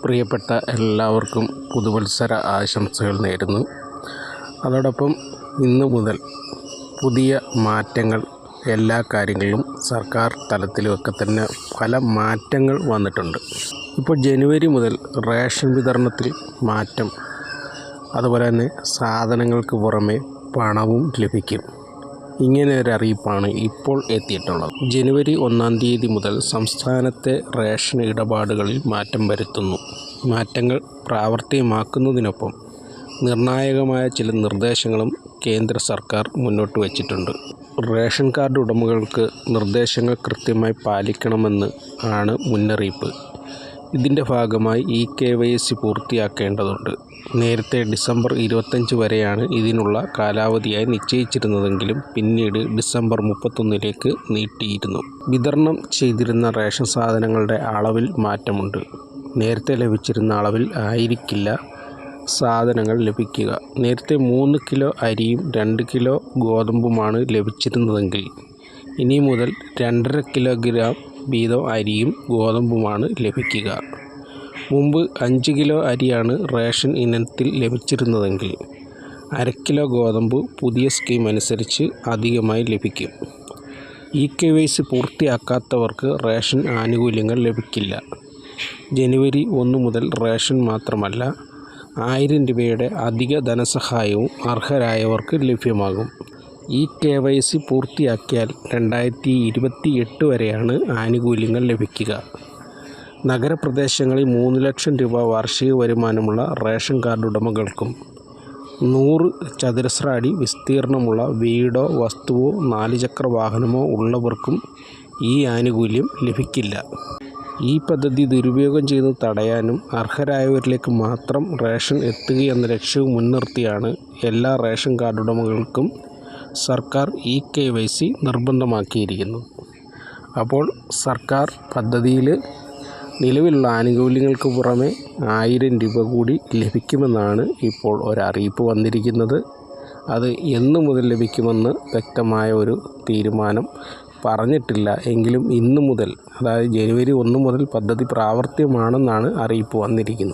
പ്രിയപ്പെട്ട എല്ലാവർക്കും പുതുവത്സര ആശംസകൾ നേരുന്നു. അതോടൊപ്പം ഇന്നു മുതൽ പുതിയ മാറ്റങ്ങൾ എല്ലാ കാര്യങ്ങളിലും സർക്കാർ തലത്തിലുമൊക്കെ തന്നെ പല മാറ്റങ്ങൾ വന്നിട്ടുണ്ട്. ഇപ്പോൾ ജനുവരി മുതൽ റേഷൻ വിതരണത്തിൽ മാറ്റം, അതുപോലെ തന്നെ സാധനങ്ങൾക്ക് പുറമെ പണവും ലഭിക്കും. ഇങ്ങനെ ഒരു അറിയിപ്പാണ് ഇപ്പോൾ എത്തിയിട്ടുള്ളത്. ജനുവരി 1-ാം തീയതി മുതൽ സംസ്ഥാനത്തെ റേഷൻ ഇടപാടുകളിൽ മാറ്റം വരുത്തുന്നു. മാറ്റങ്ങൾ പ്രാവർത്തികമാക്കുന്നതിനൊപ്പം നിർണായകമായ ചില നിർദ്ദേശങ്ങളും കേന്ദ്ര സർക്കാർ മുന്നോട്ട് വച്ചിട്ടുണ്ട്. റേഷൻ കാർഡ് ഉടമകൾക്ക് നിർദ്ദേശങ്ങൾ കൃത്യമായി പാലിക്കണമെന്ന് ആണ് മുന്നറിയിപ്പ്. ഇതിൻ്റെ ഭാഗമായി KYC പൂർത്തിയാക്കേണ്ടതുണ്ട്. നേരത്തെ ഡിസംബർ 25 വരെയാണ് ഇതിനുള്ള കാലാവധിയായി നിശ്ചയിച്ചിരുന്നതെങ്കിലും പിന്നീട് ഡിസംബർ 31-ലേക്ക് നീട്ടിയിരുന്നു. വിതരണം ചെയ്തിരുന്ന റേഷൻ സാധനങ്ങളുടെ അളവിൽ മാറ്റമുണ്ട്. നേരത്തെ ലഭിച്ചിരുന്ന അളവിൽ ആയിരിക്കില്ല സാധനങ്ങൾ ലഭിക്കുക. നേരത്തെ 3 കിലോ അരിയും 2 കിലോ ഗോതമ്പുമാണ് ലഭിച്ചിരുന്നതെങ്കിൽ ഇനി മുതൽ 2.5 കിലോഗ്രാം വീതം അരിയും ഗോതമ്പുമാണ് ലഭിക്കുക. മുമ്പ് 5 കിലോ അരിയാണ് റേഷൻ ഇനത്തിൽ ലഭിച്ചിരുന്നതെങ്കിൽ 1/2 കിലോ ഗോതമ്പ് പുതിയ സ്കീം അനുസരിച്ച് അധികമായി ലഭിക്കും. KYC പൂർത്തിയാക്കാത്തവർക്ക് റേഷൻ ആനുകൂല്യങ്ങൾ ലഭിക്കില്ല. ജനുവരി 1 മുതൽ റേഷൻ മാത്രമല്ല 1000 രൂപയുടെ അധിക ധനസഹായവും അർഹരായവർക്ക് ലഭ്യമാകും. KYC പൂർത്തിയാക്കിയാൽ 2028 വരെയാണ് ആനുകൂല്യങ്ങൾ ലഭിക്കുക. നഗരപ്രദേശങ്ങളിൽ 3 ലക്ഷം രൂപ വാർഷിക വരുമാനമുള്ള റേഷൻ കാർഡ് ഉടമകൾക്കും 100 ചതുരശ്ര അടി വിസ്തീർണമുള്ള വീടോ വസ്തുവോ 4 ചക്ര വാഹനമോ ഉള്ളവർക്കും ഈ ആനുകൂല്യം ലഭിക്കില്ല. ഈ പദ്ധതി ദുരുപയോഗം ചെയ്യുന്നത് തടയാനും അർഹരായവരിലേക്ക് മാത്രം റേഷൻ എത്തുകയെന്ന ലക്ഷ്യവും മുൻനിർത്തിയാണ് എല്ലാ റേഷൻ കാർഡ് ഉടമകൾക്കും സർക്കാർ KYC നിർബന്ധമാക്കിയിരിക്കുന്നത്. അപ്പോൾ സർക്കാർ പദ്ധതിയിൽ നിലവിലുള്ള ആനുകൂല്യങ്ങൾക്ക് പുറമെ 1000 രൂപ കൂടി ലഭിക്കുമെന്നാണ് ഇപ്പോൾ ഒരറിയിപ്പ് വന്നിരിക്കുന്നത്. അത് എന്നു മുതൽ ലഭിക്കുമെന്ന് വ്യക്തമായ ഒരു തീരുമാനം പറഞ്ഞിട്ടില്ല. എങ്കിലും ഇന്നു മുതൽ, അതായത് ജനുവരി 1 മുതൽ പദ്ധതി പ്രാവർത്തികമാണെന്നാണ് അറിയിപ്പ് വന്നിരിക്കുന്നത്.